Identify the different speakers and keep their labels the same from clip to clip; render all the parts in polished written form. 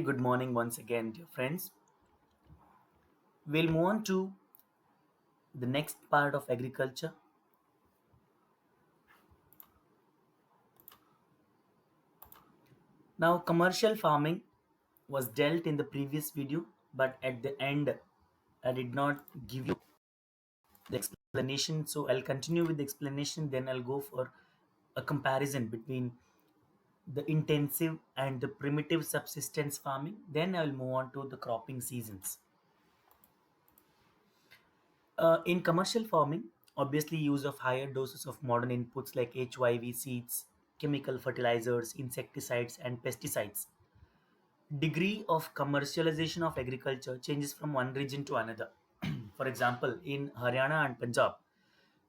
Speaker 1: good morning once again, dear friends. We'll move on to the next part of agriculture. Now, commercial farming was dealt in the previous video, but at the end, I did not give you the explanation. So, I'll continue with the explanation, then I'll go for a comparison between the intensive and the primitive subsistence farming. Then I'll move on to the cropping seasons. In commercial farming, obviously use of higher doses of modern inputs like HYV seeds, chemical fertilizers, insecticides, and pesticides. Degree of commercialization of agriculture changes from one region to another. For example, in Haryana and Punjab,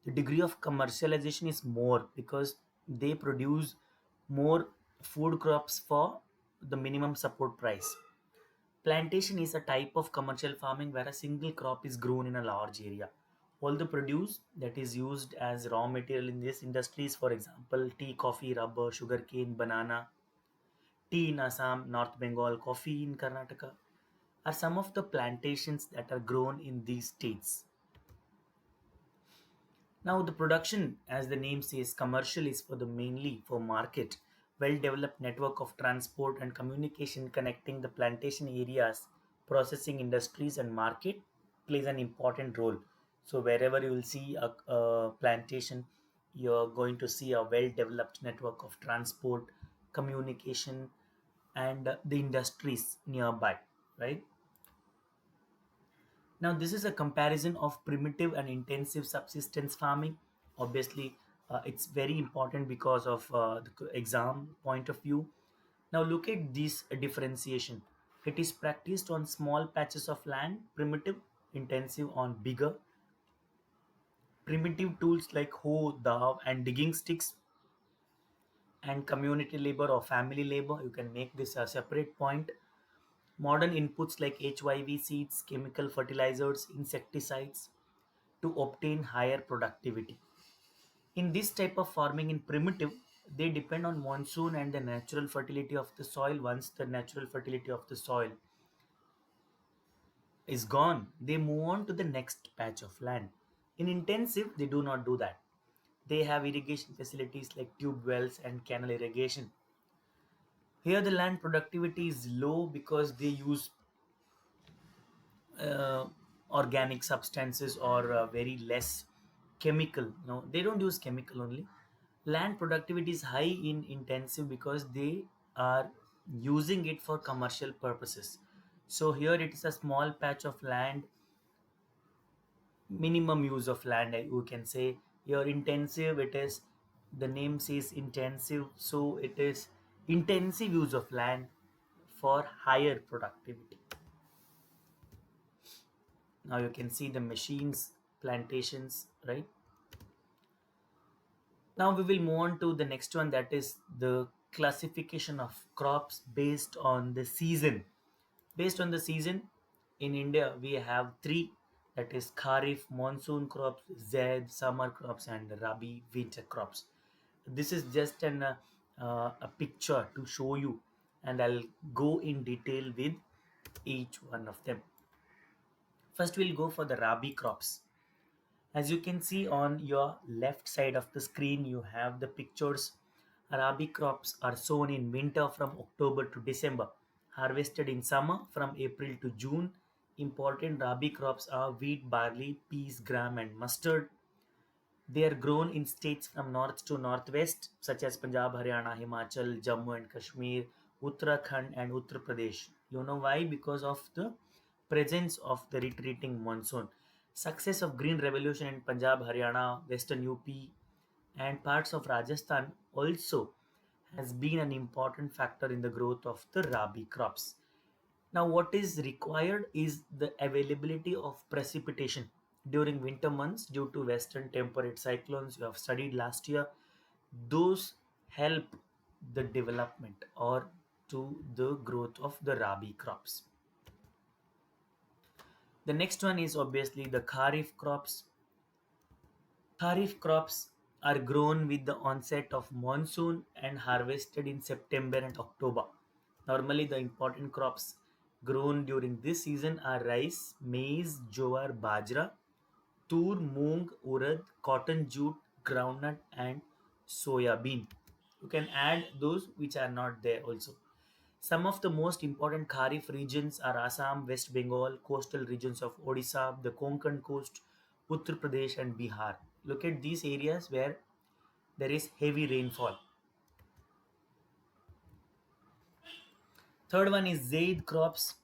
Speaker 1: the degree of commercialization is more because they produce more food crops for the minimum support price. Plantation is a type of commercial farming where a single crop is grown in a large area. All the produce that is used as raw material in these industries, for example, tea, coffee, rubber, sugarcane, banana, tea in Assam, North Bengal, coffee in Karnataka, are some of the plantations that are grown in these states. Now, the production, as the name says, commercial is for the mainly for market. Well-developed network of transport and communication connecting the plantation areas, processing industries, and market plays an important role. So, wherever you will see a plantation, you're going to see a well-developed network of transport, communication, and the industries nearby, right? Now, this is a comparison of primitive and intensive subsistence farming. Obviously, it's very important because of the exam point of view. Now, look at this differentiation. It is practiced on small patches of land, primitive, intensive on bigger. Primitive tools like hoe, dao, and digging sticks, and community labor or family labor. You can make this a separate point. Modern inputs like HYV seeds, chemical fertilizers, insecticides, to obtain higher productivity. In this type of farming in primitive, they depend on monsoon and the natural fertility of the soil. Once the natural fertility of the soil is gone, they move on to the next patch of land. In intensive, they do not do that. They have irrigation facilities like tube wells and canal irrigation. Here, the land productivity is low because they use uh, organic substances or very less chemical. No, they don't use chemical only. Land productivity is high in intensive because they are using it for commercial purposes. So here it is a small patch of land, minimum use of land, you can say. Here intensive, it is, the name says intensive, so it is intensive use of land for higher productivity. Now you can see the machines, plantations, right? Now we will move on to the next one, that is the classification of crops based on the season. Based on the season, in India we have three, that is Kharif, monsoon crops, Zaid, summer crops, and Rabi, winter crops. This is just a picture to show you, and I'll go in detail with each one of them. First, we'll go for the Rabi crops. As you can see on your left side of the screen, you have the pictures. Rabi crops are sown in winter from October to December, harvested in summer from April to June. Important Rabi crops are wheat, barley, peas, gram, and mustard. They are grown in states from north to northwest, such as Punjab, Haryana, Himachal, Jammu and Kashmir, Uttarakhand, and Uttar Pradesh. You know why? Because of the presence of the retreating monsoon. Success of Green Revolution in Punjab, Haryana, Western UP, and parts of Rajasthan also has been an important factor in the growth of the Rabi crops. Now, what is required is the availability of precipitation during winter months due to western temperate cyclones you have studied last year. Those help the development or to the growth of the Rabi crops. The next one is obviously the Kharif crops. Kharif crops are grown with the onset of monsoon and harvested in September and October. Normally, the important crops grown during this season are rice, maize, jowar, bajra, tur, moong, urad, cotton, jute, groundnut, and soya bean. You can add those which are not there also. Some of the most important Kharif regions are Assam, West Bengal, coastal regions of Odisha, the Konkan coast, Uttar Pradesh, and Bihar. Look at these areas where there is heavy rainfall. Third one is Zaid crops.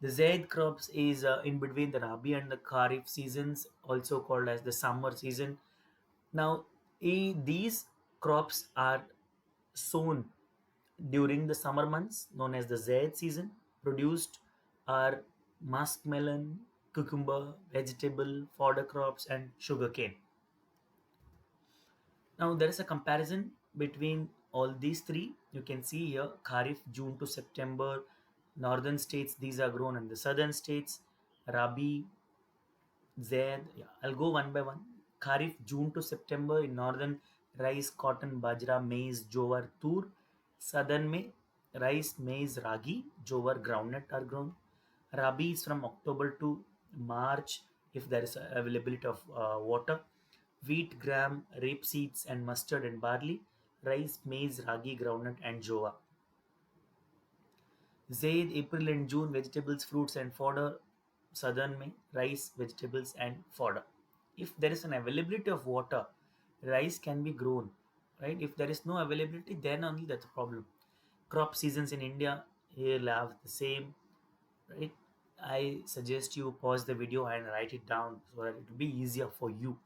Speaker 1: The Zaid crops is in between the Rabi and the Kharif seasons, also called as the summer season. Now, these crops are sown during the summer months, known as the Zaid season. Produced are muskmelon, cucumber, vegetable, fodder crops, and sugarcane. Now there is a comparison between all these three. You can see here Kharif June to September, northern states these are grown, and the southern states Rabi, Zaid. Yeah, I'll go one by one. Kharif June to September in northern rice, cotton, bajra, maize, jowar, tur. Southern में rice, maize, ragi, jowar, groundnut are grown. Rabi is from October to March if there is availability of water. Wheat, gram, rape seeds, and mustard and barley. Rice, maize, ragi, groundnut, and jowar. Zaid, April and June, vegetables, fruits, and fodder. Southern May, rice, vegetables, and fodder. If there is an availability of water, rice can be grown, right? If there is no availability, then only that's a problem. Crop seasons in India, you'll have the same, right? I suggest you pause the video and write it down so that it will be easier for you.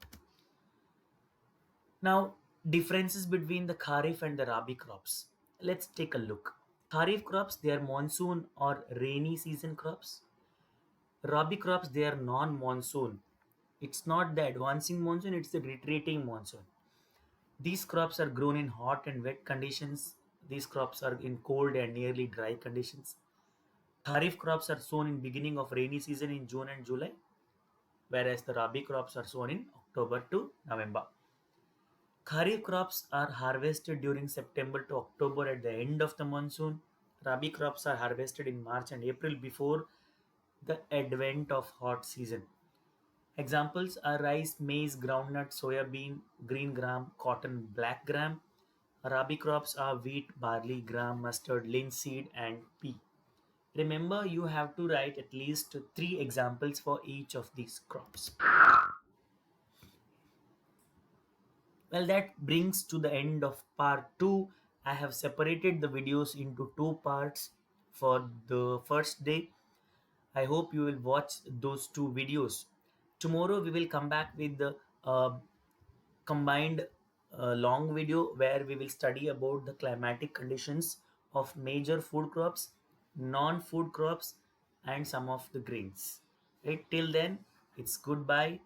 Speaker 1: Now, differences between the Kharif and the Rabi crops. Let's take a look. Kharif crops, they are monsoon or rainy season crops. Rabi crops, they are non-monsoon. It's not the advancing monsoon, it's the retreating monsoon. These crops are grown in hot and wet conditions. These crops are in cold and nearly dry conditions. Kharif crops are sown in beginning of rainy season in June and July, whereas the Rabi crops are sown in October to November. Kharif crops are harvested during September to October at the end of the monsoon. Rabi crops are harvested in March and April before the advent of hot season. Examples are rice, maize, groundnut, soya bean, green gram, cotton, black gram. Rabi crops are wheat, barley, gram, mustard, linseed, and pea. Remember, you have to write at least three examples for each of these crops. Well, that brings to the end of part 2. I have separated the videos into two parts for the first day. I hope you will watch those two videos. Tomorrow we will come back with the combined long video where we will study about the climatic conditions of major food crops, non-food crops, and some of the grains. Right, till then, it's goodbye.